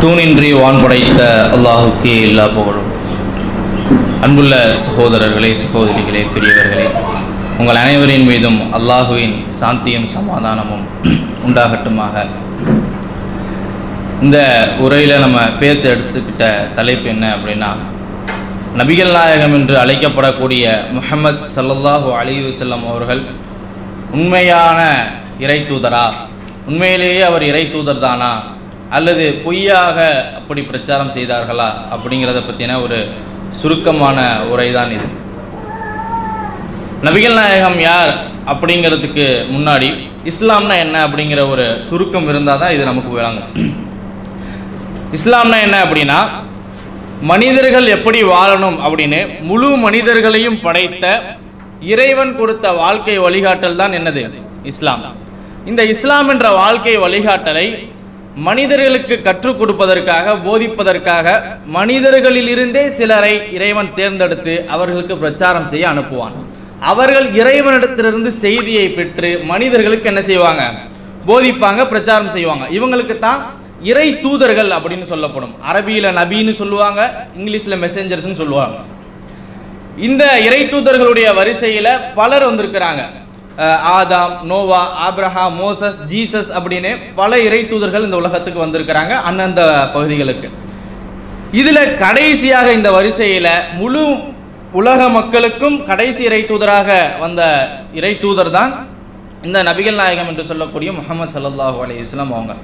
தூணின்றி வான் படைத்த அல்லாஹுக்கே எல்லா புகழும். அன்புள்ள சகோதரர்களே, சகோதரிகளே, பெரியவர்களே, உங்கள் அனைவரின் மீதும் அல்லாஹுவின் சாந்தியும் சமாதானமும் உண்டாகட்டுமாக. இந்த உரையில் நம்ம பேச எடுத்துக்கிட்ட தலைப்பு என்ன அப்படின்னா, நபிகள் நாயகம் என்று அழைக்கப்படக்கூடிய முஹம்மது ஸல்லல்லாஹு அலைஹி வஸல்லம் அவர்கள் உண்மையான இறை தூதரா? உண்மையிலேயே அவர் இறை தூதர் தானா, அல்லது பொய்யாக அப்படி பிரச்சாரம் செய்தார்களா அப்படிங்கிறத பற்றின ஒரு சுருக்கமான உரை தான் இது. நபிகள் நாயகம் யார் அப்படிங்கிறதுக்கு முன்னாடி இஸ்லாம்னா என்ன அப்படிங்கிற ஒரு சுருக்கம் இருந்தால் தான் இது நமக்கு விளங்கும். இஸ்லாம்னா என்ன அப்படின்னா, மனிதர்கள் எப்படி வாழணும் அப்படின்னு முழு மனிதர்களையும் படைத்த இறைவன் கொடுத்த வாழ்க்கை வழிகாட்டல் தான் என்னது? இஸ்லாம். இந்த இஸ்லாம் என்ற வாழ்க்கை வழிகாட்டலை மனிதர்களுக்கு கற்றுக் கொடுப்பதற்காக, போதிப்பதற்காக மனிதர்களிலிருந்தே சிலரை இறைவன் தேர்ந்தெடுத்து அவர்களுக்கு பிரச்சாரம் செய்ய அனுப்புவான். அவர்கள் இறைவனிடத்திலிருந்து செய்தியை பெற்று மனிதர்களுக்கு என்ன செய்வாங்க? போதிப்பாங்க, பிரச்சாரம் செய்வாங்க. இவங்களுக்கு தான் இறை தூதர்கள் அப்படின்னு சொல்லப்படும். அரபியில் நபின்னு சொல்லுவாங்க, இங்கிலீஷில் மெசேஞ்சர்ஸ்ன்னு சொல்லுவாங்க. இந்த இறை தூதர்களுடைய வரிசையில் பலர் வந்திருக்கிறாங்க. ஆதாம், நோவா, ஆப்ரஹாம், மோசஸ், ஜீசஸ் அப்படின்னு பல இறை தூதர்கள் இந்த உலகத்துக்கு வந்திருக்கிறாங்க, அந்தந்த பகுதிகளுக்கு. இதில் கடைசியாக இந்த வரிசையில் முழு உலக மக்களுக்கும் கடைசி இறை தூதராக வந்த இறை தூதர் தான் இந்த நபிகள் நாயகம் என்று சொல்லக்கூடிய முஹம்மது ஸல்லல்லாஹு அலைஹி வஸல்லம் அவங்க.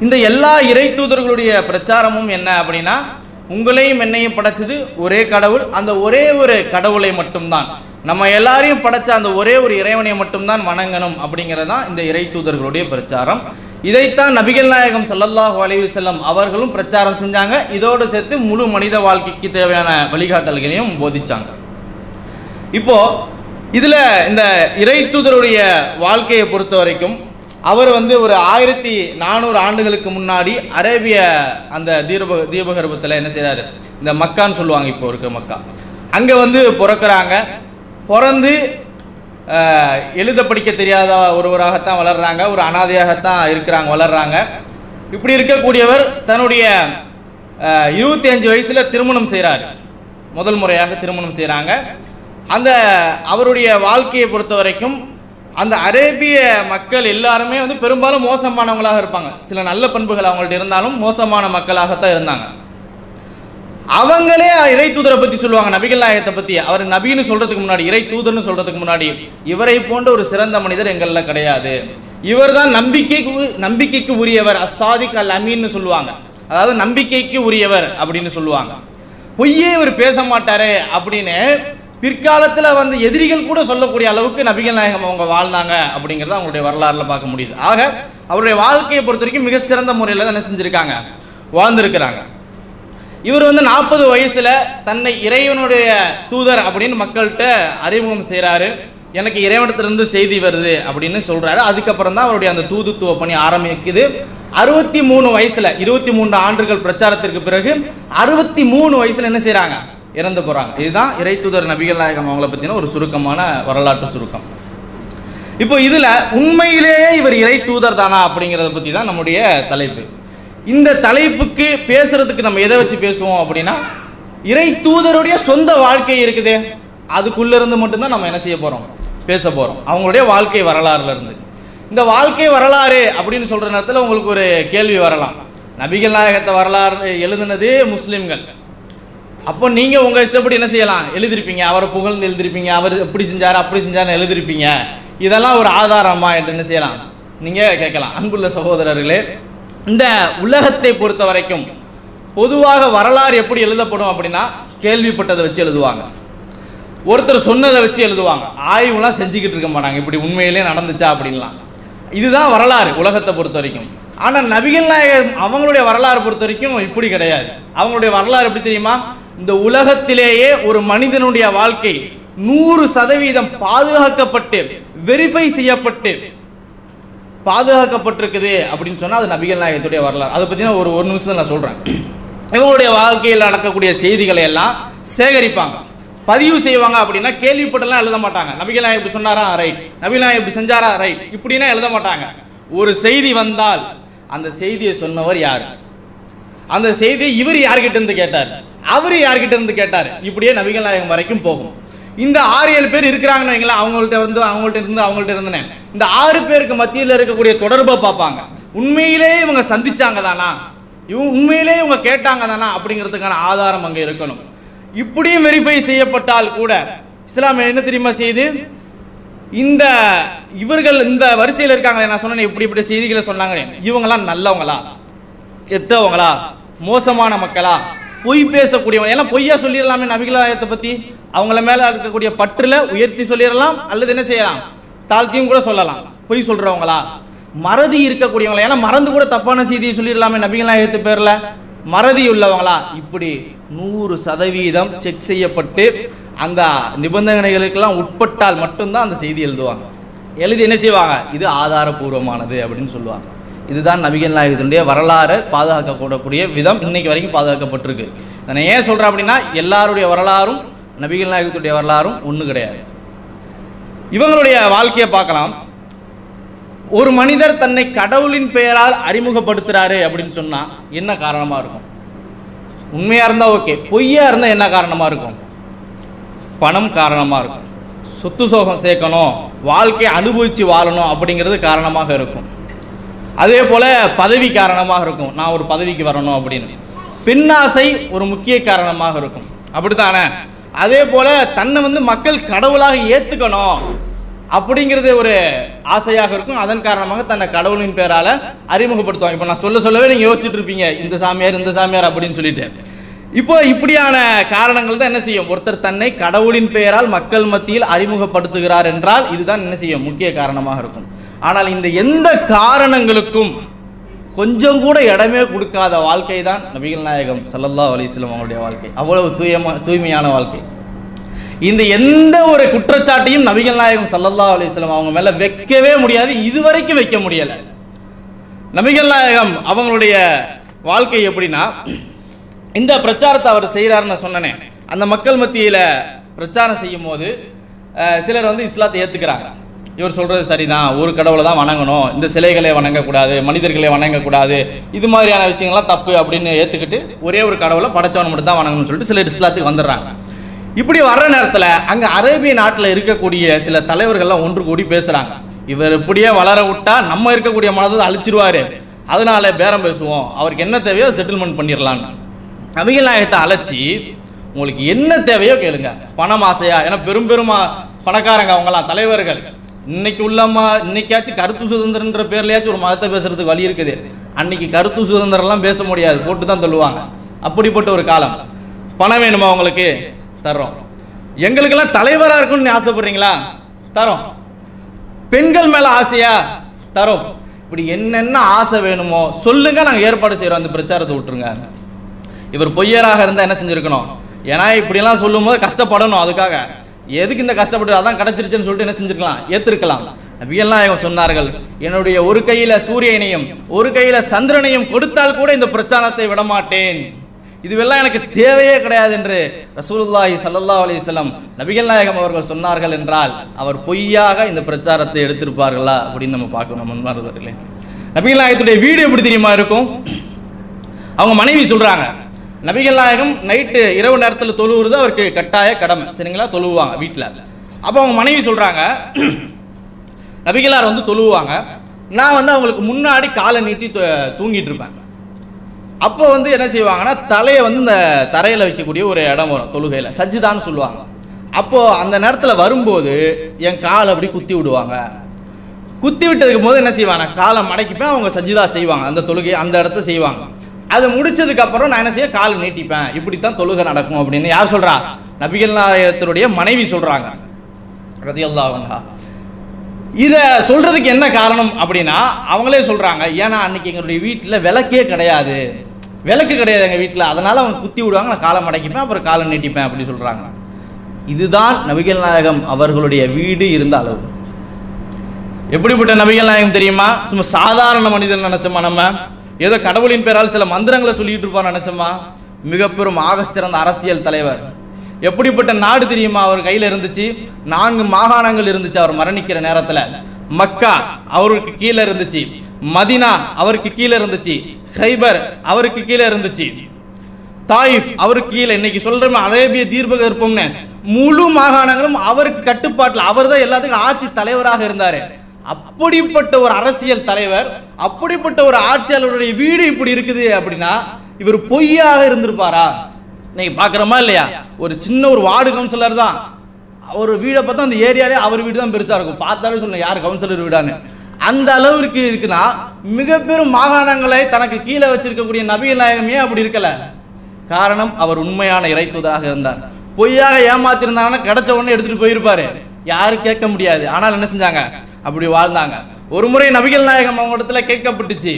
இந்த எல்லா இறை தூதர்களுடைய பிரச்சாரமும் என்ன அப்படின்னா, உங்களையும் என்னையும் படைச்சது ஒரே கடவுள், அந்த ஒரே ஒரு கடவுளை மட்டும்தான், நம்ம எல்லாரையும் படைச்ச அந்த ஒரே ஒரு இறைவனை மட்டும்தான் வணங்கணும் அப்படிங்கிறது தான் இந்த இறை தூதர்களுடைய பிரச்சாரம். இதைத்தான் நபிகள் நாயகம் ஸல்லல்லாஹு அலைஹி வஸல்லம் அவர்களும் பிரச்சாரம் செஞ்சாங்க. இதோடு சேர்த்து முழு மனித வாழ்க்கைக்கு தேவையான வழிகாட்டல்களையும் போதிச்சாங்க. இப்போ இதில் இந்த இறை தூதருடைய வாழ்க்கையை பொறுத்த வரைக்கும் அவர் ஒரு 1400 ஆண்டுகளுக்கு முன்னாடி அரேபிய அந்த தீபகற்பத்தில் என்ன செய்கிறாரு, இந்த மக்கான்னு சொல்லுவாங்க, இப்போ இருக்க மக்கா, அங்கே பிறக்கிறாங்க. பிறந்து எழுத படிக்க தெரியாத ஒருவராகத்தான் வளர்கிறாங்க, ஒரு அனாதையாகத்தான் இருக்கிறாங்க, வளர்கிறாங்க. இப்படி இருக்கக்கூடியவர் தன்னுடைய 25 வயசில் திருமணம் செய்கிறார். முதல் முறையாக திருமணம் செய்கிறாங்க. அந்த அவருடைய வாழ்க்கையை பொறுத்த வரைக்கும் அந்த அரேபிய மக்கள் எல்லாருமே பெரும்பாலும் மோசமானவங்களாக இருப்பாங்க. சில நல்ல பண்புகள் அவங்கள்ட்ட இருந்தாலும் மோசமான மக்களாகத்தான் இருந்தாங்க. அவங்களே இறை தூதரை பற்றி சொல்லுவாங்க, நபிகள் நாயகத்தை பற்றி. அவர் நபின்னு சொல்கிறதுக்கு முன்னாடி, இறை தூதர்னு சொல்கிறதுக்கு முன்னாடி, இவரை போன்ற ஒரு சிறந்த மனிதர் எங்களில் கிடையாது, இவர் தான் நம்பிக்கைக்கு உரியவர், அஸ்ஸாதிக் அல் அமீன்னு சொல்லுவாங்க. அதாவது நம்பிக்கைக்கு உரியவர் அப்படின்னு சொல்லுவாங்க. பொய்யே இவர் பேச மாட்டாரு அப்படின்னு பிற்காலத்தில் எதிரிகள் கூட சொல்லக்கூடிய அளவுக்கு நபிகள் நாயகம் அவங்க வாழ்ந்தாங்க அப்படிங்கிறத அவங்களுடைய வரலாறுல பார்க்க முடியுது. ஆக அவருடைய வாழ்க்கையை பொறுத்த வரைக்கும் மிக சிறந்த முறையில் தான் என்ன செஞ்சுருக்காங்க, வாழ்ந்திருக்கிறாங்க. இவர் 40 வயசுல தன்னை இறைவனுடைய தூதர் அப்படின்னு மக்கள்கிட்ட அறிமுகம் செய்கிறாரு. எனக்கு இறைவனத்திலிருந்து செய்தி வருது அப்படின்னு சொல்றாரு. அதுக்கப்புறம் தான் அவருடைய அந்த தூதுத்துவ பணி ஆரம்பிக்குது. 63 வயசுல, 23 ஆண்டுகள் பிரச்சாரத்திற்கு பிறகு 63 வயசுல என்ன செய்யறாங்க, இறந்து போறாங்க. இதுதான் இறை தூதர் நபிகள் நாயகம் அவங்கள பத்தின ஒரு சுருக்கமான வரலாற்று சுருக்கம். இப்போ இதுல உண்மையிலேயே இவர் இறை தூதர் தானா அப்படிங்கிறத பத்தி தான் நம்முடைய தலைப்பு. இந்த தலைப்புக்கு பேசுறதுக்கு நம்ம எதை வச்சு பேசுவோம் அப்படின்னா, இறை தூதருடைய சொந்த வாழ்க்கை இருக்குதே, அதுக்குள்ள இருந்து மட்டும்தான் நம்ம என்ன செய்ய போறோம், பேச போறோம். அவங்களுடைய வாழ்க்கை வரலாறுல இருந்து. இந்த வாழ்க்கை வரலாறு அப்படின்னு சொல்ற நேரத்தில் உங்களுக்கு ஒரு கேள்வி வரலாம், நபிகள் நாயகத்தை வரலாறு எழுதுனதே முஸ்லிம்கள், அப்போ நீங்க உங்க இஷ்டப்படி என்ன செய்யலாம், எழுதிருப்பீங்க, அவரை புகழ்ந்து எழுதிருப்பீங்க, அவர் எப்படி செஞ்சாரு அப்படி செஞ்சாருன்னு எழுதிருப்பீங்க, இதெல்லாம் ஒரு ஆதாரமா என்று என்ன செய்யலாம் நீங்க கேட்கலாம். அன்புள்ள சகோதரர்களே, இந்த உலகத்தை பொறுத்த வரைக்கும் பொதுவாக வரலாறு எப்படி எழுதப்படும் அப்படின்னா, கேள்விப்பட்டதை வச்சு எழுதுவாங்க, ஒருத்தர் சொன்னதை வச்சு எழுதுவாங்க, ஆய்வுலாம் செஞ்சுக்கிட்டு இருக்க மாட்டாங்க, இப்படி உண்மையிலே நடந்துச்சா அப்படின்லாம். இதுதான் வரலாறு உலகத்தை பொறுத்த வரைக்கும். ஆனால் நபிகள் நாயகம் அவங்களுடைய வரலாறு பொறுத்த வரைக்கும் இப்படி கிடையாது. அவங்களுடைய வரலாறு எப்படி தெரியுமா, இந்த உலகத்திலேயே ஒரு மனிதனுடைய வாழ்க்கை 100% பாதுகாக்கப்பட்டு வெரிஃபை செய்யப்பட்டு பாதுகாக்கப்பட்டிருக்குது அப்படின்னு சொன்னால் அது நபிகள் நாயகத்துடைய வரலாறு. அதை பற்றின ஒரு நிமிஷம் நான் சொல்கிறேன். இவங்களுடைய வாழ்க்கையில் நடக்கக்கூடிய செய்திகளை எல்லாம் சேகரிப்பாங்க, பதிவு செய்வாங்க. அப்படின்னா கேள்விப்பட்டெல்லாம் எழுத மாட்டாங்க. நபிகள் நாயகம் இப்படி சொன்னாரா, ரைட், நபிகள் நாயகம் இப்படி செஞ்சாரா, ரைட், இப்படின்னா எழுத மாட்டாங்க. ஒரு செய்தி வந்தால் அந்த செய்தியை சொன்னவர் யார், அந்த செய்தியை இவர் யார்கிட்ட இருந்து கேட்டார், அவர் யார்கிட்ட இருந்து கேட்டார், இப்படியே நபிகள் நாயகம் வரைக்கும் போகும். இந்த 6-7 பேர் இருக்கிறாங்கன்னு வைங்களேன், அவங்கள்ட்ட இருந்தேன். இந்த 6 பேருக்கு மத்தியில் இருக்கக்கூடிய தொடர்பை பார்ப்பாங்க. உண்மையிலே இவங்க சந்திச்சாங்க தானா, உண்மையிலே இவங்க கேட்டாங்க தானா அப்படிங்கிறதுக்கான ஆதாரம் அங்கே இருக்கணும். இப்படியும் வெரிஃபை செய்யப்பட்டால் கூட இஸ்லாம் என்ன தெரியுமா செய்து, இந்த இவர்கள் இந்த வரிசையில் இருக்காங்களே, நான் சொன்னேன் இப்படி செய்திகளை சொன்னாங்க, இவங்களாம் நல்லவங்களா கெட்டவங்களா மோசமான மக்களா பொய் பேசக்கூடியவங்க, ஏன்னா பொய்யா சொல்லிடலாமே நபிகள் நாயகத்தை பற்றி, அவங்கள மேலே இருக்கக்கூடிய பற்றுல உயர்த்தி சொல்லிடலாம், அல்லது என்ன செய்யலாம் தாழ்த்தியும் கூட சொல்லலாம். பொய் சொல்கிறவங்களா, மறதி இருக்கக்கூடியவங்களா, ஏன்னா மறந்து கூட தப்பான செய்தியை சொல்லிடலாமே நபிகள் நாயகத்து பேரில், மறதி உள்ளவங்களா, இப்படி 100% செக் செய்யப்பட்டு அந்த நிபந்தனைகளுக்கெல்லாம் உட்பட்டால் மட்டும்தான் அந்த செய்தி எழுதுவாங்க. எழுதி என்ன செய்வாங்க, இது ஆதாரபூர்வமானது அப்படின்னு சொல்லுவாங்க. இதுதான் நபிகள் நாயகத்தினுடைய வரலாறு பாதுகாக்கக்கூடிய விதம் இன்னைக்கு வரைக்கும் பாதுகாக்கப்பட்டிருக்கு. நான் ஏன் சொல்கிறேன் அப்படின்னா, எல்லாருடைய வரலாறும் நபிகள் நாயகத்துடைய வரலாறும் ஒன்று கிடையாது. இவங்களுடைய வாழ்க்கையை பார்க்கலாம். ஒரு மனிதர் தன்னை கடவுளின் பெயரால் அறிமுகப்படுத்துறாரு அப்படின்னு சொன்னால் என்ன காரணமாக இருக்கும்? உண்மையாக இருந்தால் ஓகே, பொய்யா இருந்தால் என்ன காரணமாக இருக்கும்? பணம் காரணமாக இருக்கும், சொத்து சோகம் சேர்க்கணும், வாழ்க்கையை அனுபவித்து வாழணும் அப்படிங்கிறது காரணமாக இருக்கும். அதே போல் பதவி காரணமாக இருக்கும், நான் ஒரு பதவிக்கு வரணும் அப்படின்னு. பெண்ணாசை ஒரு முக்கிய காரணமாக இருக்கும், அப்படித்தானே? அதே போல் தன்னை மக்கள் கடவுளாக ஏற்றுக்கணும் அப்படிங்கிறது ஒரு ஆசையாக இருக்கும். அதன் காரணமாக தன்னை கடவுளின் பேரால் அறிமுகப்படுத்துவாங்க. இப்போ நான் சொல்லவே நீங்கள் யோசிச்சுட்டு இருப்பீங்க, இந்த சாமியார் அப்படின்னு சொல்லிட்டு. இப்போ இப்படியான காரணங்கள் தான் என்ன செய்யும், ஒருத்தர் தன்னை கடவுளின் பெயரால் மக்கள் மத்தியில் அறிமுகப்படுத்துகிறார் என்றால் இதுதான் என்ன செய்யும், முக்கிய காரணமாக இருக்கும். ஆனால் இந்த எந்த காரணங்களுக்கும் கொஞ்சம் கூட இடமே கொடுக்காத வாழ்க்கை தான் நபிகள் நாயகம் ஸல்லல்லாஹு அலைஹி வஸல்லம் அவங்களுடைய வாழ்க்கை. அவ்வளவு தூய்மையான வாழ்க்கை. இந்த எந்த ஒரு குற்றச்சாட்டையும் நபிகள் நாயகம் ஸல்லல்லாஹு அலைஹி வஸல்லம் அவங்க மேலே வைக்கவே முடியாது, இதுவரைக்கும் வைக்க முடியலை. நபிகள் நாயகம் அவங்களுடைய வாழ்க்கை எப்படின்னா, இந்த பிரச்சாரத்தை அவர் செய்கிறாருன்னு சொன்னனே, அந்த மக்கள் மத்தியில் பிரச்சாரம் செய்யும் போது சிலர் இஸ்லாத்தை ஏற்றுக்கிறாங்க. இவர் சொல்கிறது சரிதான், ஒரு கடவுளை தான் வணங்கணும், இந்த சிலைகளை வணங்கக்கூடாது, மனிதர்களை வணங்கக்கூடாது, இது மாதிரியான விஷயங்கள்லாம் தப்பு அப்படின்னு ஏற்றுக்கிட்டு ஒரே ஒரு கடவுளை படைச்சவனை மட்டும் தான் வணங்கணும்னு சொல்லிட்டு சிலர் இஸ்லாத்துக்கு வந்துடுறாங்க. இப்படி வர்ற நேரத்தில் அங்கே அரேபிய நாட்டில் இருக்கக்கூடிய சில தலைவர்கள்லாம் ஒன்று கூடி பேசுகிறாங்க. இவர் இப்படியே வளர விட்டா நம்ம இருக்கக்கூடிய மனதை அழிச்சிருவார், அதனால பேரம் பேசுவோம், அவருக்கு என்ன தேவையோ செட்டில்மெண்ட் பண்ணிடலான்னு. நபிகள் நாயகத்தை அழைச்சி உங்களுக்கு என்ன தேவையோ கேளுங்க, பணம் ஆசையா, ஏன்னா பெரும் பணக்காரங்க அவங்களாம் தலைவர்கள். இன்னைக்கு உள்ளம்மா இன்னைக்காச்சும் கருத்து சுதந்திரன்ற பேர்லையாச்சும் ஒரு மதத்தை பேசுறதுக்கு வழி இருக்குது. அன்னைக்கு கருத்து சுதந்திரம்லாம் பேச முடியாது, போட்டு தான் தள்ளுவாங்க. அப்படிப்பட்ட ஒரு காலம். பணம் வேணுமா உங்களுக்கு? தரோம். எங்களுக்கெல்லாம் தலைவராக இருக்கணும்னு ஆசைப்படுறீங்களா? தரோம். பெண்கள் மேலே ஆசையா? தரோம். இப்படி என்னென்ன ஆசை வேணுமோ சொல்லுங்க, நாங்கள் ஏற்பாடு செய்கிறோம், அந்த பிரச்சாரத்தை விட்டுருங்க. இவர் பொய்யராக இருந்தால் என்ன செஞ்சுருக்கணும், ஏன்னா இப்படிலாம் சொல்லும் போது கஷ்டப்படணும், அதுக்காக எதுக்கு இந்த கஷ்டப்பட்டு அதான் கிடச்சிருச்சுன்னு சொல்லிட்டு என்ன செஞ்சுருக்கலாம், ஏற்றிருக்கலாம். நபிகள் நாயகம் சொன்னார்கள், என்னுடைய ஒரு கையில் சூரியனையும் ஒரு கையில் சந்திரனையும் கொடுத்தால் கூட இந்த பிரச்சாரத்தை விடமாட்டேன், இதுவெல்லாம் எனக்கு தேவையே கிடையாது என்று ரசூலுல்லாஹி ஸல்லல்லாஹு அலைஹி வஸல்லம் நபிகள் நாயகம் அவர்கள் சொன்னார்கள் என்றால் அவர் பொய்யாக இந்த பிரச்சாரத்தை எடுத்திருப்பார்களா அப்படின்னு நம்ம பார்க்கணும். முன்மாறுதர்களே, நபிகள் நாயகத்துடைய வீடு எப்படி தெரியுமா இருக்கும்? அவங்க மனைவி சொல்றாங்க, நபிகள் நாயகம் நைட்டு இரவு நேரத்தில் தொழுவுறது அவருக்கு கட்டாய கடமை, சரிங்களா? தொழுவாங்க வீட்டில். அப்போ அவங்க மனைவி சொல்றாங்க, நபிகளார் தொழுவாங்க, நான் அவங்களுக்கு முன்னாடி காலை நீட்டி தூங்கிட்டு இருப்பேன். அப்போ என்ன செய்வாங்கன்னா, தலையை இந்த தரையில் வைக்கக்கூடிய ஒரு இடம் வரும் தொழுகையில், சஜ்ஜிதான்னு சொல்லுவாங்க. அப்போது அந்த நேரத்தில் வரும்போது என் காலை அப்படி குத்தி விடுவாங்க. குத்தி விட்டதுக்கு போது என்ன செய்வாங்க, காலை மடக்கிப்பேன், அவங்க சஜ்ஜிதா செய்வாங்க, அந்த தொழுகை அந்த இடத்த செய்வாங்க. அதை முடிச்சதுக்கப்புறம் நான் என்ன செய்ய, காலை நீட்டிப்பேன், இப்படித்தான் தொழுகை நடக்கும் அப்படின்னு யார் சொல்கிறா? நபிகள் நாயகத்தினுடைய மனைவி சொல்கிறாங்க ரலியல்லாஹு அன்ஹா. இதை சொல்கிறதுக்கு என்ன காரணம் அப்படின்னா, அவங்களே சொல்கிறாங்க, ஏன்னா அன்றைக்கி எங்களுடைய வீட்டில் விளக்கே கிடையாது, விளக்கு கிடையாது எங்கள் வீட்டில், அதனால் அவங்க குத்தி விடுவாங்க, நான் காலை மடக்கிப்பேன், அப்புறம் காலை நீட்டிப்பேன் அப்படி சொல்கிறாங்க. இதுதான் நபிகள் நாயகம் அவர்களுடைய வீடு இருந்த அளவு. எப்படிப்பட்ட நபிகள் நாயகம் தெரியுமா? சும்மா சாதாரண மனிதன் நினச்சோமா, நம்ம ஏதோ கடவுளின் பேரால் சில மந்திரங்களை சொல்லிட்டு இருப்பார் நினச்சோமா? மிக பெரும் ஆக சிறந்த அரசியல் தலைவர். எப்படிப்பட்ட நாடு தெரியுமா அவர் கையில் இருந்துச்சு? 4 மாகாணங்கள் இருந்துச்சு அவர் மரணிக்கிற நேரத்தில். மக்கா அவருக்கு கீழே இருந்துச்சு, மதினா அவருக்கு கீழே இருந்துச்சு, ஹைபர் அவருக்கு கீழே இருந்துச்சு, தாயிஃப் அவருக்கு கீழே. இன்னைக்கு சொல்றோம் அரேபிய தீபகற்பம்னு முழு மாகாணங்களும் அவருக்கு கட்டுப்பாட்டில், அவர் தான் எல்லாத்துக்கும் ஆட்சி தலைவராக இருந்தார். அப்படிப்பட்ட ஒரு அரசியல் தலைவர், அப்படிப்பட்ட ஒரு ஆட்சியாளருடைய வீடு இப்படி இருக்குது அப்படின்னா இவர் பொய்யாக இருந்திருப்பாரா? இன்னைக்கு பார்க்குறோமா இல்லையா? ஒரு சின்ன ஒரு வார்டு கவுன்சிலர் தான், அவர் வீடை பார்த்தா அந்த ஏரியாலே அவர் வீடு தான் பெருசாக இருக்கும். பார்த்தாலே சொல்லணும் யார் கவுன்சிலர் வீடான்னு. அந்த அளவிற்கு இருக்குன்னா மிக பெரும் மாகாணங்களை தனக்கு கீழே வச்சிருக்கக்கூடிய நபிகள் நாயகமே அப்படி இருக்கல. காரணம், அவர் உண்மையான இறைத்துவதாக இருந்தார். பொய்யாக ஏமாத்திருந்தாங்கன்னா கிடைச்ச உடனே எடுத்துட்டு போயிருப்பாரு, யாரும் கேட்க முடியாது. ஆனால் என்ன செஞ்சாங்க? அப்படி வாழ்ந்தாங்க. ஒரு முறை நபிகள் நாயகம் அவங்க இடத்துல கேட்கப்பட்டுச்சு.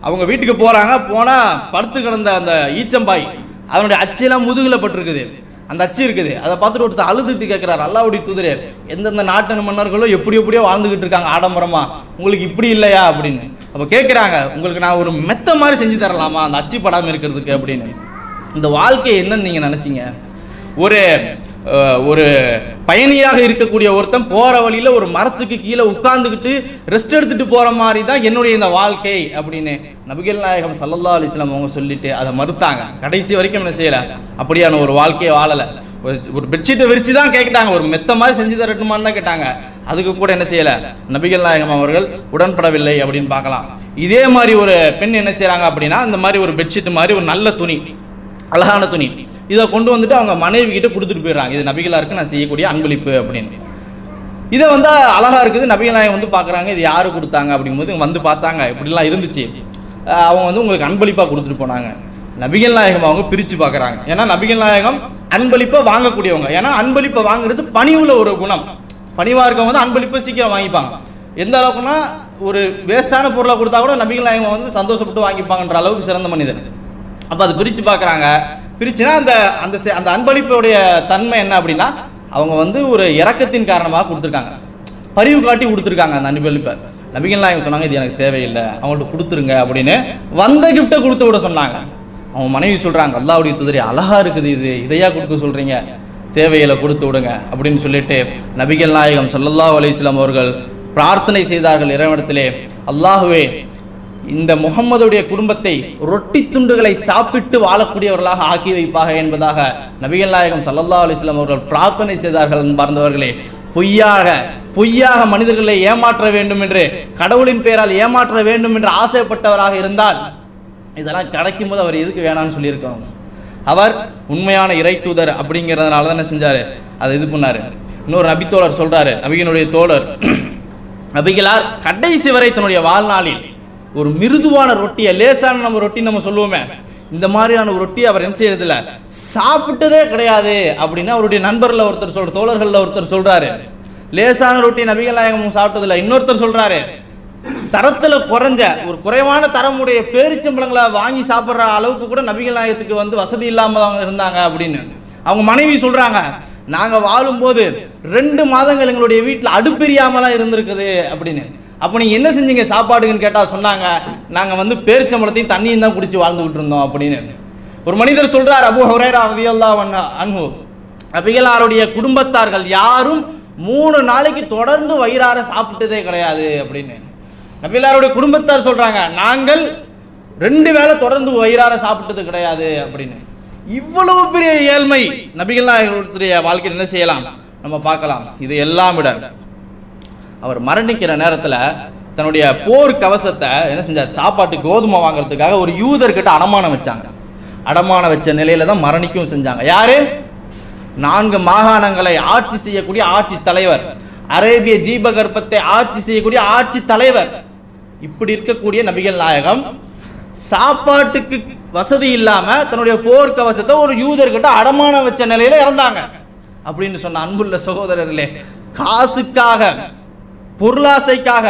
அவங்க வீட்டுக்கு போறாங்க, போனா படுத்து கிடந்த அந்த ஈச்சம்பாய் அதனுடைய அச்செல்லாம் முதுகுல பட்டிருக்குது, அந்த அச்சு இருக்குது. அதை பார்த்துட்டு ஒருத்தர் அழுதுட்டு கேட்கிறார், அல்லாஹ்வுடைய தூதரே, எந்தெந்த நாட்டு மன்னர்களோ எப்படியோ வாழ்ந்துகிட்டு இருக்காங்க ஆடம்பரமா, உங்களுக்கு இப்படி இல்லையா அப்படின்னு. அப்போ கேட்குறாங்க, உங்களுக்கு நான் ஒரு மெத்த மாதிரி செஞ்சு தரலாமா அந்த அச்சு படாமல் இருக்கிறதுக்கு அப்படின்னு. இந்த வாழ்க்கை என்னன்னு நீங்கள் நினச்சிங்க? ஒரு பயணியாக இருக்கக்கூடிய ஒருத்தன் போகிற வழியில் ஒரு மரத்துக்கு கீழே உட்கார்ந்துக்கிட்டு ரெஸ்ட் எடுத்துகிட்டு போகிற மாதிரி தான் என்னுடைய இந்த வாழ்க்கை அப்படின்னு நபிகள் நாயகம் ஸல்லல்லாஹு அலைஹி வஸல்லம் அவங்க சொல்லிட்டு அதை மறுத்தாங்க. கடைசி வரைக்கும் என்ன செய்யலை, அப்படியான ஒரு வாழ்க்கையை வாழலை. ஒரு பெட்ஷீட்டை விரிச்சு தான் கேட்டாங்க, ஒரு மெத்த மாதிரி செஞ்சு தரட்டுமான்னு தான் கேட்டாங்க. அதுக்கு கூட என்ன செய்யலை, நபிகள் நாயகம் அவர்கள் உடன்படவில்லை அப்படின்னு பார்க்கலாம். இதே மாதிரி ஒரு பெண் என்ன செய்கிறாங்க அப்படின்னா, இந்த மாதிரி ஒரு பெட்ஷீட் மாதிரி ஒரு நல்ல துணி, அழகான துணி, இதை கொண்டு வந்துட்டு அவங்க மனைவி கிட்ட கொடுத்துட்டு போயிடுறாங்க, இது நபிகளாருக்கு நான் செய்யக்கூடிய அன்பளிப்பு அப்படின்னு. இதை வந்து அழகா இருக்குது, நபிகள் நாயகம் வந்து பார்க்குறாங்க, இது யாரு கொடுத்தாங்க அப்படிங்கும்போது வந்து பார்த்தாங்க, இப்படிலாம் இருந்துச்சு. அவங்க வந்து உங்களுக்கு அன்பளிப்பாக கொடுத்துட்டு போனாங்க. நபிகள் நாயகம் அவங்க பிரித்து பார்க்குறாங்க. ஏன்னா நபிகள் நாயகம் அன்பளிப்பை வாங்கக்கூடியவங்க. ஏன்னா அன்பளிப்பை வாங்குறது பணிவுள்ள ஒரு குணம். பணிவாக இருக்கவங்க வந்து அன்பளிப்பை சீக்கிரம் வாங்கிப்பாங்க. எந்த அளவுக்குன்னா ஒரு வேஸ்டான பொருளை கொடுத்தா கூட நபிகள் நாயகம் வந்து சந்தோஷப்பட்டு வாங்கிப்பாங்கன்ற அளவுக்கு சிறந்த மனிதன். அப்போ அதை பிரித்து பார்க்குறாங்க. பிரிச்சுன்னா அந்த அந்த அந்த அன்பளிப்புடைய தன்மை என்ன அப்படின்னா, அவங்க வந்து ஒரு இரக்கத்தின் காரணமாக கொடுத்துருக்காங்க, பரிவு காட்டி கொடுத்துருக்காங்க அந்த அன்பளிப்பை. நபிகள் நாயகம் சொன்னாங்க, இது எனக்கு தேவையில்லை, அவங்கள்ட்ட கொடுத்துருங்க அப்படின்னு வந்த கிஃப்ட்டை கொடுத்து விட சொன்னாங்க. அவங்க மனைவி சொல்கிறாங்க, அல்லாஹ்வுடைய தூதரே அழகா இருக்குது, இதையா கொடுக்க சொல்கிறீங்க, தேவையில்லை கொடுத்து விடுங்க அப்படின்னு சொல்லிட்டு நபிகள் நாயகம் ஸல்லல்லாஹு அலைஹி வஸல்லம் அவர்கள் பிரார்த்தனை செய்தார்கள் இறைவனிடத்திலே, அல்லாஹ்வே இந்த முகம்மதுடைய குடும்பத்தை ரொட்டி துண்டுகளை சாப்பிட்டு வாழக்கூடியவர்களாக ஆக்கி வைப்பாக என்பதாக நபிகள் நாயகம் ஸல்லல்லாஹு அலைஹி வஸல்லம் அவர்கள் பிரார்த்தனை செய்தார்கள். பார்ந்தவர்களே, பொய்யாக மனிதர்களை ஏமாற்ற வேண்டும் என்று, கடவுளின் பெயரால் ஏமாற்ற வேண்டும் என்று ஆசைப்பட்டவராக இருந்தால் இதெல்லாம் கிடைக்கும் போது அவர் எதுக்கு வேணான்னு சொல்லியிருக்கணும். அவர் உண்மையான இறை தூதர் அப்படிங்கிறதுனால தான் என்ன செஞ்சார், அதை இது பண்ணார். இன்னொரு நபித்தோழர் சொல்றாரு, நபியினுடைய தோழர் நபிகளார் கடைசி வரை தன்னுடைய வாழ்நாளில் ஒரு மிருதுவான ரொட்டியை, லேசான நம்ம ரொட்டி நம்ம சொல்லுவோமே, இந்த மாதிரியான ஒரு ரொட்டி அவர் என்ன செய்யறதில்ல, சாப்பிட்டதே கிடையாது அப்படின்னு அவருடைய நண்பர்ல ஒருத்தர் தோழர்கள்ல ஒருத்தர் சொல்றாரு. லேசான ரொட்டி நபிகள் நாயகம் சாப்பிட்டதில்லை. இன்னொருத்தர் சொல்றாரு, தரத்துல குறைஞ்ச ஒரு குறைவான தரமுடைய பேரிச்சம்பழங்களை வாங்கி சாப்பிட்ற அளவுக்கு கூட நபிகள் நாயகத்துக்கு வந்து வசதி இல்லாம இருந்தாங்க அப்படின்னு. அவங்க மனைவி சொல்றாங்க, நாங்க வாழும்போது 2 மாதங்கள் எங்களுடைய வீட்டில் அடுப்பெரியாமலாம் இருந்திருக்குது அப்படின்னு. அப்போ நீங்கள் என்ன செஞ்சீங்க சாப்பாடுன்னு கேட்டால் சொன்னாங்க, நாங்கள் வந்து பேரிச்சம்பழத்தையும் தண்ணியும் தான் குடிச்சு வாழ்ந்துகிட்டு இருந்தோம் அப்படின்னு. ஒரு மனிதர் சொல்றார், அபூ ஹுரைரா ரலியல்லாஹு அன்ஹு, நபிகளாருடைய குடும்பத்தார்கள் யாரும் 3 நாளைக்கு தொடர்ந்து வயிறார சாப்பிட்டதே கிடையாது அப்படின்னு. நபிகளாருடைய குடும்பத்தார் சொல்றாங்க, நாங்கள் 2 வேளை தொடர்ந்து வயிறார சாப்பிட்டது கிடையாது அப்படின்னு. இவ்வளவு பெரிய ஏழ்மை நபிகள் நாயகத்துடைய வாழ்க்கையில் என்ன செய்யலாம் நம்ம பார்க்கலாம். இது எல்லாம் விட அவர் மரணிக்கிற நேரத்தில் தன்னுடைய போர் கவசத்தை என்ன செஞ்சார், சாப்பாட்டு கோதுமை வாங்குறதுக்காக ஒரு யூதர்கிட்ட அடமானம் வச்சாங்க. அடமானம் வச்ச நிலையில தான் மரணிக்கவும் செஞ்சாங்க. யாரு? 4 மாகாணங்களை ஆட்சி செய்யக்கூடிய ஆட்சி தலைவர், அரேபிய தீபகற்பத்தை ஆட்சி செய்யக்கூடிய ஆட்சி தலைவர். இப்படி இருக்கக்கூடிய நபிகள் நாயகம் சாப்பாட்டுக்கு வசதி இல்லாம தன்னுடைய போர் கவசத்தை ஒரு யூதர்கிட்ட அடமானம் வச்ச நிலையில இறந்தாங்க அப்படின்னு சொன்ன அன்புள்ள சகோதரர்களே, காசுக்காக, பொருளாசைக்காக,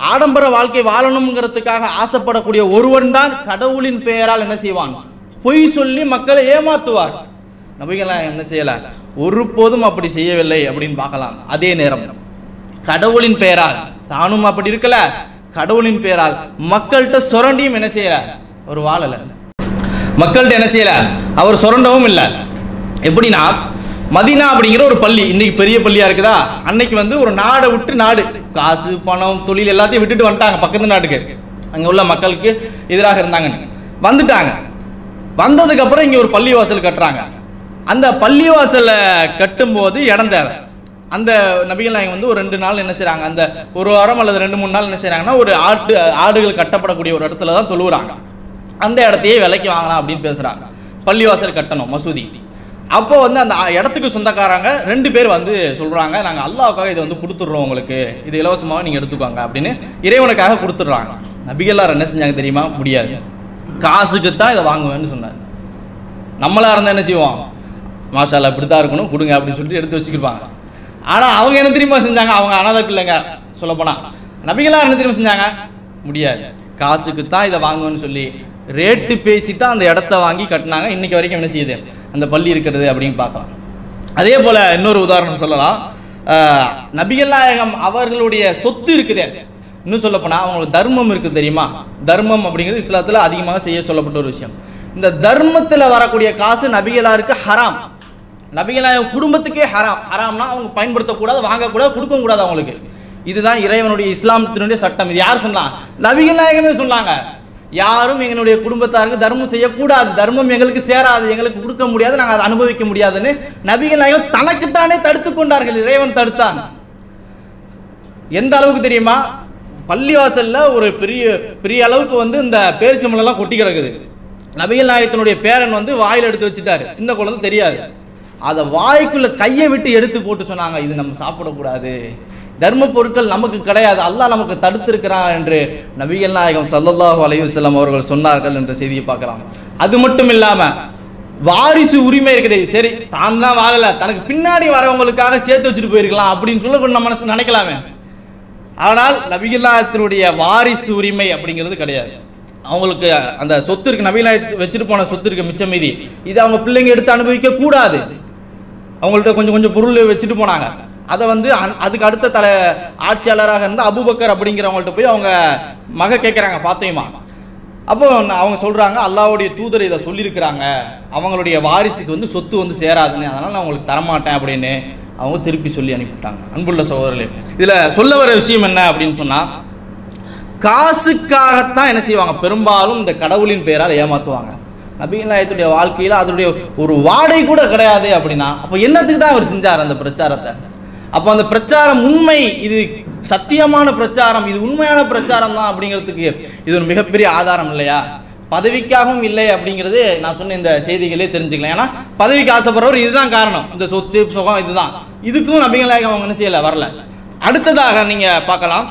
ஆடம்பர வாழ்க்கை வாழணுங்கிறதுக்காக ஆசைப்படக்கூடிய ஒருவன் தான் கடவுளின் பெயரால் என்ன செய்வான், பொய் சொல்லி மக்களை ஏமாத்துவார். நபிகள் என்ன செய்யல, ஒருபோதும் அப்படி செய்யவில்லை அப்படின்னு பார்க்கலாம். அதே நேரம் கடவுளின் பெயரால் தானும் அப்படி இருக்கல, கடவுளின் பெயரால் மக்கள்கிட்ட சுரண்டியும் என்ன செய்யல, ஒரு வாழல. மக்கள்கிட்ட என்ன செய்யல, அவர் சுரண்டவும் இல்லை. எப்படின்னா மதீனா அப்படிங்கிற ஒரு பள்ளி இன்னைக்கு பெரிய பள்ளியா இருக்குதா, அன்னைக்கு வந்து ஒரு நாடை விட்டு நாடு, காசு பணம் தொழில் எல்லாத்தையும் விட்டுட்டு வந்துட்டாங்க பக்கத்து நாட்டுக்கு. அங்கே உள்ள மக்களுக்கு எதிராக இருந்தாங்கன்னு வந்துட்டாங்க. வந்ததுக்கு அப்புறம் இங்கே ஒரு பள்ளிவாசல் கட்டுறாங்க. அந்த பள்ளிவாசலை கட்டும்போது இடம் தேவை. அந்த நபிகள் நாயகம் வந்து ஒரு 2 நாள் என்ன செய்றாங்க, அந்த ஒரு வாரம் அல்லது 2-3 நாள் என்ன செய்றாங்கன்னா, ஒரு ஆடுகள் கட்டப்படக்கூடிய ஒரு இடத்துல தான் தொழுகிறாங்க. அந்த இடத்தையே விலைக்கு வாங்கலாம் அப்படின்னு பேசுறாங்க. பள்ளிவாசல் கட்டணும், மசூதி. அப்போ வந்து அந்த இடத்துக்கு சொந்தக்காரங்க 2 பேர் வந்து சொல்றாங்க, நாங்க அல்லாஹ்வுக்காக இதை வந்து கொடுத்துட்றோம், உங்களுக்கு இது இலவசமாக நீங்க எடுத்துக்கோங்க அப்படின்னு இறைவனுக்காக கொடுத்துட்றாங்க. நபிகள்லாம் என்ன செஞ்சாங்க தெரியுமா? முடியாது, காசுக்கு தான் இதை வாங்குவேன்னு சொன்னார். நம்மளா இருந்தால் என்ன செய்வோம், மாஷா அல்லாஹ் இப்படி தான் இருக்கணும் கொடுங்க அப்படின்னு சொல்லிட்டு எடுத்து வச்சுக்கிருப்பாங்க. ஆனால் அவங்க என்ன தெரியுமா செஞ்சாங்க, அவங்க அனாதை பிள்ளைங்க சொல்லப்போனால். நபிகளாக என்ன தெரியுமா செஞ்சாங்க, முடியாது, காசுக்கு தான் இதை வாங்குவேன்னு சொல்லி ரேட்டு பேசி தான் அந்த இடத்த வாங்கி கட்டினாங்க. இன்னைக்கு வரைக்கும் என்ன செய்யுது அந்த பள்ளி இருக்கிறது அப்படின்னு பார்க்கலாம். அதே போல் இன்னொரு உதாரணம் சொல்லலாம். நபிகள் நாயகம் அவர்களுடைய சொத்து இருக்குது, இன்னும் சொல்லப்போனால் அவங்களுக்கு தர்மம் இருக்குது தெரியுமா. தர்மம் அப்படிங்கிறது இஸ்லாத்தில் அதிகமாக செய்ய சொல்லப்பட்ட ஒரு விஷயம். இந்த தர்மத்தில் வரக்கூடிய காசு நபிகளாருக்கு ஹராம், நபிகள் நாயகம் குடும்பத்துக்கே ஹராம். ஹராம்னா அவங்க பயன்படுத்தக்கூடாது, வாங்கக்கூடாது, கொடுக்க கூடாது அவங்களுக்கு. இதுதான் இறைவனுடைய இஸ்லாமத்தினுடைய சட்டம். இது யார் சொன்னா? நபிகள் நாயகமே சொன்னாங்க. யாரும் எங்களுடைய குடும்பத்தாருக்கு தர்மம் செய்யக்கூடாது, தர்மம் எங்களுக்கு சேராது, எங்களுக்கு கொடுக்க முடியாது, நாங்கள் அதை அனுபவிக்க முடியாதுன்னு நபிகள் நாயகம் தனக்குத்தானே தடுத்து கொண்டார்கள். இறைவன் தடுத்தான். எந்த அளவுக்கு தெரியுமா? பள்ளிவாசல்ல ஒரு பெரிய பெரிய அளவுக்கு வந்து இந்த பேரிச்சம்பழம்லாம் கொட்டி கிடக்குது. நபிகள் நாயகத்தினுடைய பேரன் வந்து வாயில் எடுத்து வச்சுட்டாரு, சின்ன குழந்தை தெரியாது. அதை வாய்க்குள்ள கையை விட்டு எடுத்து போட்டு சொன்னாங்க, இது நம்ம சாப்பிடக்கூடாது, தர்ம பொருட்கள் நமக்கு கிடையாது, அல்லாஹ் நமக்கு தடுத்திருக்கிறான் என்று நபிகள் நாயகம் ஸல்லல்லாஹு அலைஹி வஸல்லம் அவர்கள் சொன்னார்கள் என்ற செய்தியை பார்க்கலாம். அது மட்டும் இல்லாம வாரிசு உரிமை இருக்குது. சரி, தான் தான் வாழல, தனக்கு பின்னாடி வரவங்களுக்காக சேர்த்து வச்சுட்டு போயிருக்கலாம் அப்படின்னு சொல்ல நம்ம மனசு நினைக்கலாமே. ஆனால் நபிகள் நாயகத்தினுடைய வாரிசு உரிமை அப்படிங்கிறது கிடையாது. அவங்களுக்கு அந்த சொத்து இருக்கு, நபிகள் நாயகம் வச்சுட்டு போன சொத்து இருக்கு மிச்சம் மீதி, இது அவங்க பிள்ளைங்க எடுத்து அனுபவிக்க கூடாது. அவங்கள்ட்ட கொஞ்சம் கொஞ்சம் பொருள் வச்சுட்டு போனாங்க. அதை வந்து அதுக்கு அடுத்த ஆட்சியாளராக இருந்த அபூபக்கர் அப்படிங்கிறவங்கள்ட்ட போய் அவங்க மக கேட்குறாங்க, ஃபாத்திமா. அப்போ அவங்க சொல்கிறாங்க, அல்லாஹ்வுடைய தூதர் இதை சொல்லியிருக்கிறாங்க, அவங்களுடைய வாரிசுக்கு வந்து சொத்து வந்து சேராதுன்னு, அதனால் நான் அவங்களுக்கு தரமாட்டேன் அப்படின்னு அவங்க திருப்பி சொல்லி அனுப்பிவிட்டாங்க. அன்புள்ள சகோதரர்களே, இதில் சொல்ல வர விஷயம் என்ன அப்படின்னு சொன்னால், காசுக்காகத்தான் என்ன செய்வாங்க, பெரும்பாலும் இந்த கடவுளின் பெயரால் ஏமாற்றுவாங்க. நபிகள் நாயகத்துடைய வாழ்க்கையில் அதனுடைய ஒரு வாடகை கூட கிடையாது அப்படின்னா, அப்போ என்னத்துக்கு தான் அவர் செஞ்சார் அந்த பிரச்சாரத்தை? அப்போ அந்த பிரச்சாரம் உண்மை, இது சத்தியமான பிரச்சாரம், இது உண்மையான பிரச்சாரம் தான் அப்படிங்கிறதுக்கு இது ஒரு மிகப்பெரிய ஆதாரம் இல்லையா? பதவிக்காகவும் இல்லை அப்படிங்கிறது நான் சொன்ன இந்த செய்திகளே தெரிஞ்சுக்கலாம். ஏன்னா பதவிக்கு ஆசைப்படுறவர் இதுதான் காரணம், இந்த சொத்து சுகம் இதுதான். இதுக்கும் நபிகள் நாயகம் அவங்க என்ன செய்யலை, வரல. அடுத்ததாக நீங்க பார்க்கலாம்,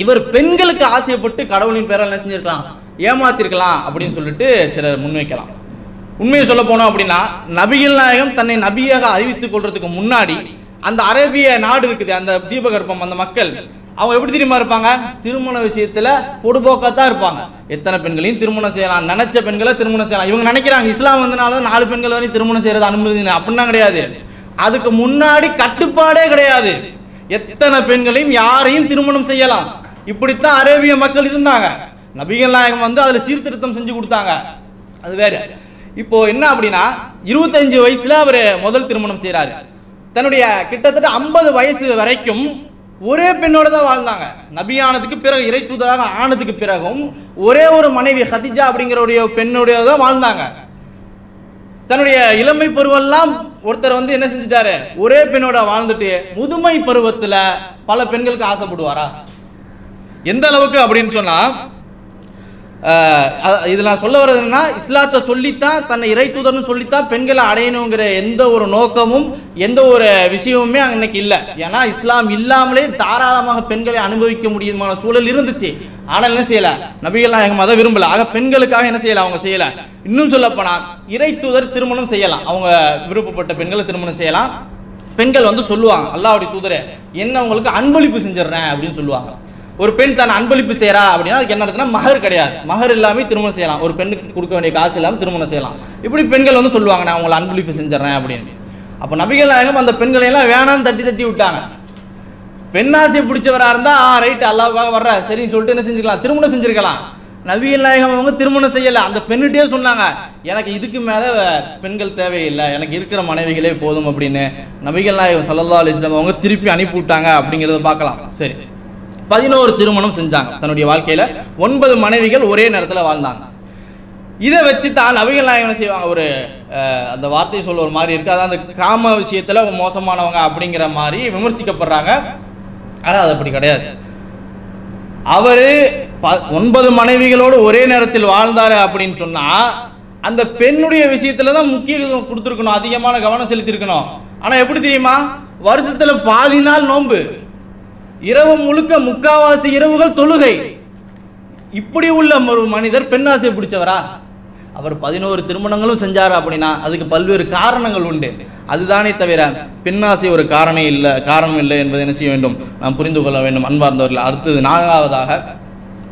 இவர் பெண்களுக்கு ஆசைப்பட்டு கடவுளின் பேரால் என்ன செஞ்சிருக்கலாம், ஏமாத்திருக்கலாம் அப்படின்னு சொல்லிட்டு சிலர் முன்வைக்கலாம். உண்மையை சொல்ல போனோம் அப்படின்னா, நபிகள் நாயகம் தன்னை நபியாக அறிவித்துக் கொள்றதுக்கு முன்னாடி அந்த அரேபிய நாடு இருக்குது, அந்த தீபகற்பம், அந்த மக்கள் அவங்க எப்படி தெரியுமா இருப்பாங்க, திருமண விஷயத்துல பொடுபோக்காத்தான் இருப்பாங்க. எத்தனை பெண்களையும் திருமணம் செய்யலாம், நினைச்ச பெண்களை திருமணம் செய்யலாம். இவங்க நினைக்கிறாங்க இஸ்லாம் வந்தனால 4 பெண்கள் வரையும் திருமணம் செய்யறது அனுமதி, அப்படின்னா கிடையாது. அதுக்கு முன்னாடி கட்டுப்பாடே கிடையாது, எத்தனை பெண்களையும் யாரையும் திருமணம் செய்யலாம். இப்படித்தான் அரேபிய மக்கள் இருந்தாங்க. நபிகள் நாயகம் வந்து அதுல சீர்திருத்தம் செஞ்சு கொடுத்தாங்க, அது வேற. இப்போ என்ன அப்படின்னா, 25 வயசுல அவர் முதல் திருமணம் செய்யறாரு. தன்னுடைய கிட்டத்தட்ட 50 வயசு வரைக்கும் ஒரே பெண்ணோட தான் வாழ்ந்தாங்க. நபியானதுக்கு பிறகு, இறை தூதராக ஆனதுக்கு பிறகும் ஒரே ஒரு மனைவி ஹதிஜா அப்படிங்கிற பெண்ணுடைய தான் வாழ்ந்தாங்க. தன்னுடைய இளமை பருவெல்லாம் ஒருத்தர் வந்து என்ன செஞ்சுட்டாரு, ஒரே பெண்ணோட வாழ்ந்துட்டு முதுமை பருவத்துல பல பெண்களுக்கு ஆசைப்படுவாரா? எந்த அளவுக்கு அப்படின்னு சொன்னா, இதில் நான் சொல்ல வர்றது என்னன்னா, இஸ்லாத்தை சொல்லித்தான், தன்னை இறை தூதர்னு சொல்லித்தான் பெண்களை அடையணுங்கிற எந்த ஒரு நோக்கமும் எந்த ஒரு விஷயமுமே அன்னைக்கு இல்லை. ஏன்னா இஸ்லாம் இல்லாமலே தாராளமாக பெண்களை அனுபவிக்க முடியுமான சூழல் இருந்துச்சு. ஆனால் என்ன செய்யல, நபிகள் நாயகம் அதை விரும்பல. ஆக பெண்களுக்காக என்ன செய்யல, அவங்க செய்யல. இன்னும் சொல்ல போனால் இறை தூதர் திருமணம் செய்யலாம், அவங்க விருப்பப்பட்ட பெண்களை திருமணம் செய்யலாம். பெண்கள் வந்து சொல்லுவாங்க, அல்லாஹ்வுடைய தூதரே என்ன உங்களுக்கு அன்பளிப்பு செஞ்சிடறேன் அப்படின்னு சொல்லுவாங்க. ஒரு பெண் தன் அன்பளிப்பு செய்யறா அப்படின்னா அதுக்கு என்ன நடக்குதுன்னா, மகர் கிடையாது, மகர் இல்லாமல் திருமணம் செய்யலாம், ஒரு பெண்ணுக்கு கொடுக்க வேண்டிய காசு இல்லாமல் திருமணம் செய்யலாம். இப்படி பெண்கள் வந்து சொல்லுவாங்க, நான் உங்களை அன்பளிப்பு செஞ்சிடறேன் அப்படின்னு. அப்போ நபிகள் நாயகம் அந்த பெண்களை எல்லாம் வேணான்னு தட்டி தட்டி விட்டாங்க. பெண்ணாசை பிடிச்சவராக இருந்தால் ரைட், அல்லாஹ்வுக்காக வர்ற சரின்னு சொல்லிட்டு என்ன செஞ்சுக்கலாம், திருமணம் செஞ்சிருக்கலாம். நபிகள் நாயகம் அவங்க திருமணம் செய்யலை. அந்த பெண்ணிட்டே சொன்னாங்க, எனக்கு இதுக்கு மேலே பெண்கள் தேவையில்லை, எனக்கு இருக்கிற மனைவிகளே போதும் அப்படின்னு நபிகள் நாயகம் ஸல்லல்லாஹு அலைஹி வஸல்லம் அவங்க திருப்பி அனுப்பிவிட்டாங்க அப்படிங்கிறத பார்க்கலாம். சரி, 11 திருமணம் செஞ்சாங்க தன்னுடைய வாழ்க்கையில். 9 மனைவிகள் ஒரே நேரத்தில் வாழ்ந்தாங்க. இதை வச்சு தான் நபிகள் நாயகம் செய்வாங்க, ஒரு அந்த வார்த்தையை சொல்ல ஒரு மாதிரி இருக்குது, அதான் அந்த காம விஷயத்தில் மோசமானவங்க அப்படிங்கிற மாதிரி விமர்சிக்கப்படுறாங்க. ஆனால் அது அப்படி கிடையாது. அவர் 9 மனைவிகளோடு ஒரே நேரத்தில் வாழ்ந்தார் அப்படின்னு சொன்னால் அந்த பெண்ணுடைய விஷயத்தில் தான் முக்கியத்துவம் கொடுத்துருக்கணும், அதிகமான கவனம் செலுத்தியிருக்கணும். ஆனால் எப்படி தெரியுமா, வருஷத்தில் பாதி நாள் நோன்பு, இரவு முழுக்க முக்காவாசி இரவுகள் தொழுகை. இப்படி உள்ள ஒரு மனிதர் பெண்ணாசை பிடிச்சவரா? அவர் 11 திருமணங்களும் செஞ்சார் அப்படின்னா அதுக்கு பல்வேறு காரணங்கள் உண்டு. அதுதானே தவிர பெண்ணாசை ஒரு காரணம் இல்லை என்பதை என்ன செய்ய வேண்டும், நாம் புரிந்து கொள்ள வேண்டும் அன்பார்ந்தவர்கள். அடுத்தது 4ஆவதாக,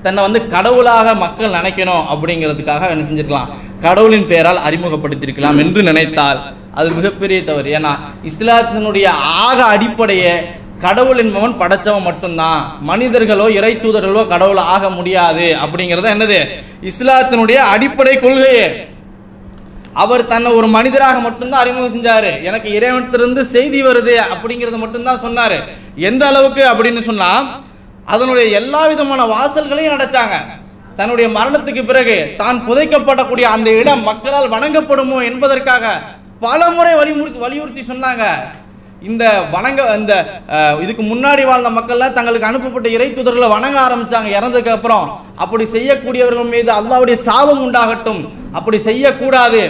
தன்னை கடவுளாக மக்கள் நினைக்கணும் அப்படிங்கிறதுக்காக என்ன செஞ்சிருக்கலாம், கடவுளின் பெயரால் அறிமுகப்படுத்தியிருக்கலாம் என்று நினைத்தால் அது மிகப்பெரிய தவறு. ஏன்னா இஸ்லாத்தினுடைய ஆக அடிப்படையே கடவுள் என்பவன் படைச்சவன் மட்டும்தான், மனிதர்களோ இறை தூதர்களோ கடவுள் ஆக முடியாது அப்படிங்கிறத என்னது இஸ்லாத்தினுடைய அடிப்படை கொள்கையே. அவர் தன்னை ஒரு மனிதராக மட்டும்தான் அறிமுகம் செஞ்சாரு, எனக்கு இறைவனிடத்திலிருந்து செய்தி வருது அப்படிங்கிறத மட்டும்தான் சொன்னாரு. எந்த அளவுக்கு அப்படின்னு சொன்னா அதனுடைய எல்லா விதமான வாசல்களையும் அடைச்சாங்க. தன்னுடைய மரணத்துக்கு பிறகு தான் புதைக்கப்படக்கூடிய அந்த இடம் மக்களால் வணங்கப்படுமோ என்பதற்காக பல முறை வலியுறுத்தி சொன்னாங்க. இந்த இதுக்கு முன்னாடி வாழ்ந்த மக்கள்லாம் தங்களுக்கு அனுப்பப்பட்ட இறை தூதர்களை வணங்க ஆரம்பிச்சாங்க இறந்ததுக்கு அப்புறம். அப்படி செய்யக்கூடியவர்கள் மீது அல்லாஹ்வுடைய சாபம் உண்டாகட்டும், அப்படி செய்யக்கூடாது.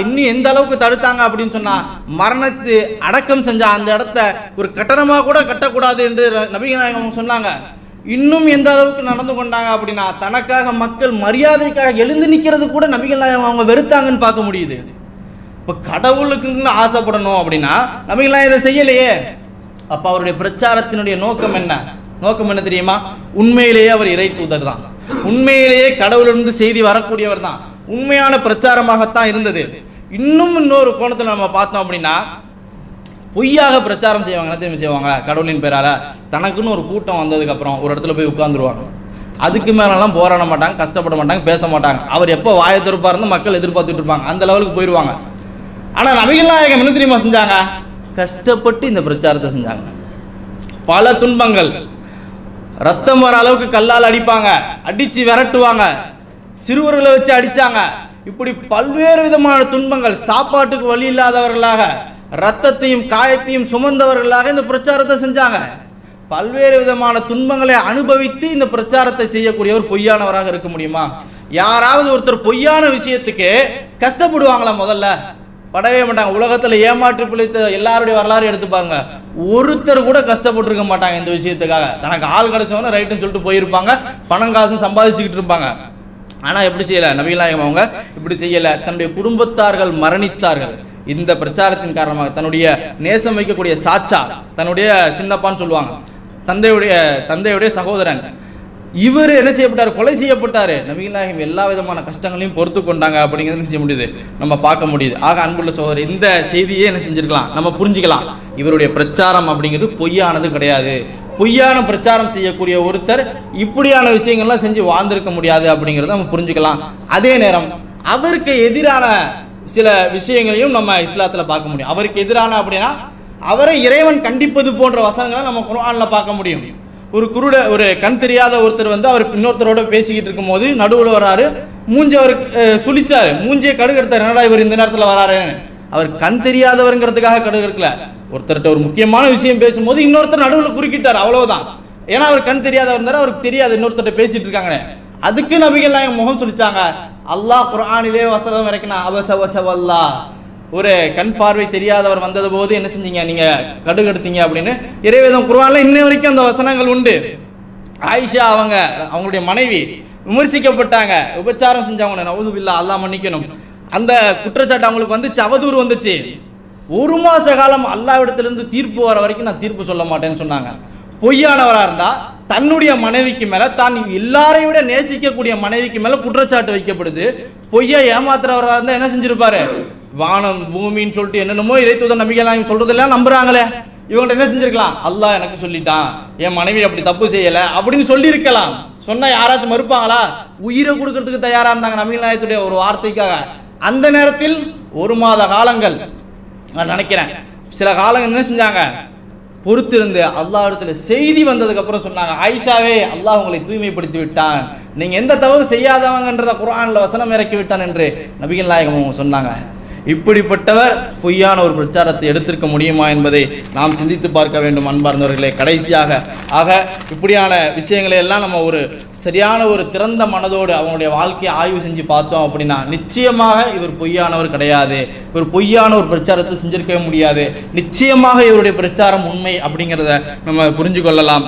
இன்னும் எந்த அளவுக்கு தடுத்தாங்க அப்படின்னு சொன்னா, மரணத்து அடக்கம் செஞ்ச அந்த இடத்த ஒரு கட்டணமாக கூட கட்டக்கூடாது என்று நபிகள் நாயகம் சொன்னாங்க. இன்னும் எந்த அளவுக்கு நடந்து கொண்டாங்க அப்படின்னா, தனக்காக மக்கள் மரியாதைக்காக எழுந்து நிற்கிறது கூட நபிகள் நாயகம் அவங்க வெறுத்தாங்கன்னு பார்க்க முடியுது. இப்போ கடவுளுக்குன்னு ஆசைப்படணும் அப்படின்னா நபிகள்லாம் இதை செய்யலையே. அப்போ அவருடைய பிரச்சாரத்தினுடைய நோக்கம் என்ன தெரியுமா? உண்மையிலேயே அவர் இறை தூதர் தான், உண்மையிலேயே கடவுளிலிருந்து செய்தி வரக்கூடியவர் தான், உண்மையான பிரச்சாரமாகத்தான் இருந்தது. இன்னொரு கோணத்தில் நம்ம பார்த்தோம் அப்படின்னா, பொய்யாக பிரச்சாரம் செய்வாங்க. என்ன செய்வாங்க, கடவுளின் பேரால தனக்குன்னு ஒரு கூட்டம் வந்ததுக்கப்புறம் ஒரு இடத்துல போய் உட்கார்ந்துருவாங்க. அதுக்கு மேலெல்லாம் போராட மாட்டாங்க, கஷ்டப்பட மாட்டாங்க, பேச மாட்டாங்க. அவர் எப்போ வாயை திறப்பாக இருந்து மக்கள் எதிர்பார்த்துட்டு இருப்பாங்க, அந்த லெவலுக்கு போயிடுவாங்க. ஆனால் நபிகள் நாயகம் என்ன தெரியுமா செஞ்சாங்க, கஷ்டப்பட்டு இந்த பிரச்சாரத்தை செஞ்சாங்க. பல துன்பங்கள், ரத்தம் வர அளவுக்கு கல்லால் அடிப்பாங்க, அடித்து விரட்டுவாங்க, சிறுவர்களை வச்சு அடித்தாங்க. இப்படி பல்வேறு விதமான துன்பங்கள், சாப்பாட்டுக்கு வழி இல்லாதவர்களாக, ரத்தத்தையும் காயத்தையும் சுமந்தவர்களாக இந்த பிரச்சாரத்தை செஞ்சாங்க. பல்வேறு விதமான துன்பங்களை அனுபவித்து இந்த பிரச்சாரத்தை செய்யக்கூடியவர் பொய்யானவராக இருக்க முடியுமா? யாராவது ஒருத்தர் பொய்யான விஷயத்துக்கு கஷ்டப்படுவாங்களா? முதல்ல படவே மாட்டாங்க. உலகத்தில் ஏமாற்றி பிழைத்த எல்லாருடைய வரலாறு எடுத்துப்பாங்க, ஒருத்தர் கூட கஷ்டப்பட்டுருக்க மாட்டாங்க இந்த விஷயத்துக்காக. தனக்கு ஆள் கிடைச்சவங்க ரைட்டுன்னு சொல்லிட்டு போயிருப்பாங்க, பணம் காசும் சம்பாதிச்சுக்கிட்டு இருப்பாங்க. ஆனால் எப்படி செய்யலை நபிகள் நாயகம் அவங்க, இப்படி செய்யலை. தன்னுடைய குடும்பத்தார்கள் மரணித்தார்கள் இந்த பிரச்சாரத்தின் காரணமாக. தன்னுடைய நேசம் வைக்கக்கூடிய சாச்சா, தன்னுடைய சின்னப்பான்னு சொல்லுவாங்க, தந்தையுடைய சகோதரன், இவர் என்ன செய்யப்பட்டார், கொலை செய்யப்பட்டார். நபிகள் நாயகம் எல்லா விதமான கஷ்டங்களையும் பொறுத்து கொண்டாங்க அப்படிங்கிறது செய்ய முடியுது, நம்ம பார்க்க முடியுது. ஆக அன்புள்ள சகோதரர், இந்த செய்தியே என்ன செஞ்சிருக்கலாம், நம்ம புரிஞ்சுக்கலாம். இவருடைய பிரச்சாரம் அப்படிங்கிறது பொய்யானது கிடையாது. பொய்யான பிரச்சாரம் செய்யக்கூடிய ஒருத்தர் இப்படியான விஷயங்கள்லாம் செஞ்சு வாழ்ந்திருக்க முடியாது அப்படிங்கிறத நம்ம புரிஞ்சுக்கலாம். அதே நேரம் அவருக்கு எதிரான சில விஷயங்களையும் நம்ம இஸ்லாத்தில் பார்க்க முடியும். அவருக்கு எதிரான அப்படின்னா அவரை இறைவன் கண்டிப்பது போன்ற வசனங்களை நம்ம குர்ஆன்ல பார்க்க முடியும். ஒரு கண் தெரியாத ஒருத்தர் அவர் இன்னொருத்தரோட பேசிக்கிட்டு இருக்கும் போது நடுவில் வராரு, மூஞ்சி அவர் சுழிச்சாரு, மூஞ்சியை கடுகெடுத்தார். என்னடா இவர் இந்த நேரத்தில் வராருன்னு. அவர் கண் தெரியாதவருங்கிறதுக்காக கடுகெடுக்கல, ஒருத்தர்கிட்ட ஒரு முக்கியமான விஷயம் பேசும்போது இன்னொருத்தர் நடுவில் குறுக்கிட்டார், அவ்வளவுதான். ஏன்னா அவர் கண் தெரியாதவர் இருந்தார், அவருக்கு தெரியாது இன்னொருத்தர் பேசிட்டு இருக்காங்க. அதுக்கு நபிகள் நாயகம் முகம் சுழிச்சாங்க. அல்லாஹ் குர்ஆனிலே வசனம் இறக்கினா, அபஸவல்லா, ஒரு கண் பார்வை தெரியாதவர் வந்தது போது என்ன செஞ்சீங்க, நீங்க கடுகெடுத்தீங்க அப்படின்னு இறைவேதம் குர்ஆன்ல இன்ன வரைக்கும் அந்த வசனங்கள் உண்டு. ஆயிஷா அவங்களுடைய மனைவி விமர்சிக்கப்பட்டாங்க, உபச்சாரம் செஞ்சவங்க, நவுது பில்லா, அல்லாஹ் மன்னிக்கணும். அந்த குற்றச்சாட்டு அவங்களுக்கு வந்துச்சு, அவதூறு வந்துச்சு. 1 மாச காலம் அல்லாஹ்விடத்திலிருந்து தீர்ப்பு வர வரைக்கும் நான் தீர்ப்பு சொல்ல மாட்டேன்னு சொன்னாங்க. பொய்யானவராக இருந்தா தன்னுடைய மனைவிக்கு மேல, தான் எல்லாரையும் விட நேசிக்கக்கூடிய மனைவிக்கு மேல குற்றச்சாட்டு வைக்கப்படுது. பொய்யா ஏமாத்துறவராக இருந்தா என்ன செஞ்சிருப்பாரு, வானம் பூமின்னு சொல்லிட்டு என்னென்னமோ இறை தூதர் நபிகள் நாயகம் சொல்றதெல்லாம் நம்புறாங்களே, இவங்கள்ட்ட என்ன செஞ்சிருக்கலாம், அல்லாஹ் எனக்கு சொல்லிட்டான், என் மனைவி அப்படி தப்பு செய்யல அப்படின்னு சொல்லியிருக்கலாம். சொன்னால் யாராச்சும் மறுப்பாங்களா? உயிரை கொடுக்கறதுக்கு தயாராக இருந்தாங்க நபிகள் நாயகத்துடைய ஒரு வார்த்தைக்காக. அந்த நேரத்தில் 1 மாத காலங்கள் நான் நினைக்கிறேன் சில காலங்கள் என்ன செஞ்சாங்க, பொறுத்திருந்து அல்லாஹ் இடத்துல செய்தி வந்ததுக்கு அப்புறம் சொன்னாங்க, ஆயிஷாவே அல்லாஹ் உங்களை தூய்மைப்படுத்தி விட்டான், நீங்க எந்த தவறு செய்யாதவங்கன்றத குர்ஆன்ல வசனம் இறக்கி விட்டான் என்று நபிகள் நாயகம் சொன்னாங்க. இப்படிப்பட்டவர் பொய்யான ஒரு பிரச்சாரத்தை எடுத்திருக்க முடியுமா என்பதை நாம் சிந்தித்து பார்க்க வேண்டும் அன்பார்ந்தவர்களே. கடைசியாக இப்படியான விஷயங்களை எல்லாம் நம்ம ஒரு சரியான ஒரு திறந்த மனதோடு அவங்களுடைய வாழ்க்கையை ஆய்வு செஞ்சு பார்த்தோம் அப்படின்னா நிச்சயமாக இவர் பொய்யானவர் கிடையாது, இவர் பொய்யான ஒரு பிரச்சாரத்தை செஞ்சிருக்கவே முடியாது, நிச்சயமாக இவருடைய பிரச்சாரம் உண்மை அப்படிங்கிறத நம்ம புரிஞ்சு கொள்ளலாம்.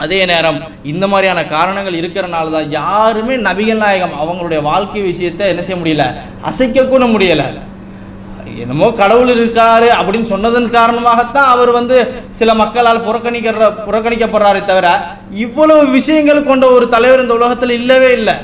அதே நேரம் இந்த மாதிரியான காரணங்கள் இருக்கிறனால தான் யாருமே நபிகள் நாயகம் அவங்களுடைய வாழ்க்கை விஷயத்தை என்ன செய்ய முடியல, அசைக்க கூட முடியலை. என்னமோ கடவுள் இருக்காரு அப்படின்னு சொன்னதன் காரணமாகத்தான் அவர் சில மக்களால் புறக்கணிக்கப்படுறாரே தவிர இவ்வளவு விஷயங்கள் கொண்ட ஒரு தலைவர் இந்த உலகத்தில் இல்லவே இல்லை.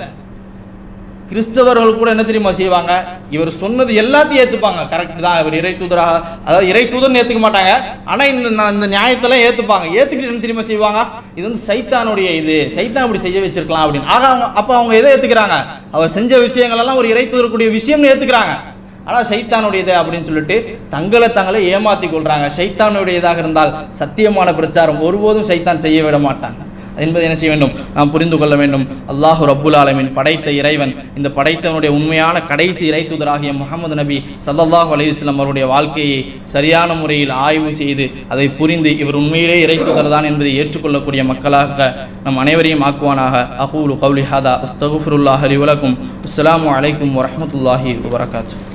கிறிஸ்தவர்கள் கூட என்ன தெரியுமா செய்வாங்க, இவர் சொன்னது எல்லாத்தையும் ஏற்றுப்பாங்க, கரெக்ட் தான், இவர் இறை தூதராக, அதாவது இறை தூதர்னு ஏற்றுக்க மாட்டாங்க, ஆனால் இந்த நியாயத்தெல்லாம் ஏற்றுப்பாங்க. ஏற்றுக்கிட்டு என்ன தெரியுமா செய்வாங்க, இது சைத்தானுடைய சைத்தான் இப்படி செய்ய வச்சிருக்கலாம் அப்படின்னு. ஆக அப்போ அவங்க எதை ஏற்றுக்கிறாங்க, அவர் செஞ்ச விஷயங்கள் எல்லாம் ஒரு இறை தூதருக்குரிய விஷயம்னு ஏற்றுக்கிறாங்க. ஆனால் சைத்தானுடையது அப்படின்னு சொல்லிட்டு தங்களை ஏமாற்றி கொள்றாங்க. சைத்தானுடையதாக இருந்தால் சத்தியமான பிரச்சாரம் ஒருபோதும் சைத்தான் செய்ய விட மாட்டாங்க என்பதை என்ன செய்ய வேண்டும், நாம் புரிந்து கொள்ள வேண்டும். அல்லாஹு ரப்புல் ஆலமீன் படைத்த இறைவன், இந்த படைத்தவனுடைய உண்மையான கடைசி இறை தூதராகிய முஹம்மது நபி ஸல்லல்லாஹு அலைஹி வஸல்லம் அவருடைய வாழ்க்கையை சரியான முறையில் ஆய்வு செய்து அதை புரிந்து இவர் உண்மையிலே இறை தூதர் தான் என்பதை ஏற்றுக்கொள்ளக்கூடிய மக்களாக நம் அனைவரையும் ஆக்குவானாக. அகூலு கௌலி ஹாதா அஸ்தக்ஃபிருல்லாஹ லி வ லக்கும். அஸ்ஸலாமு அலைக்கும் வ ரஹ்மத்துல்லாஹி வ பரகாத்துஹு.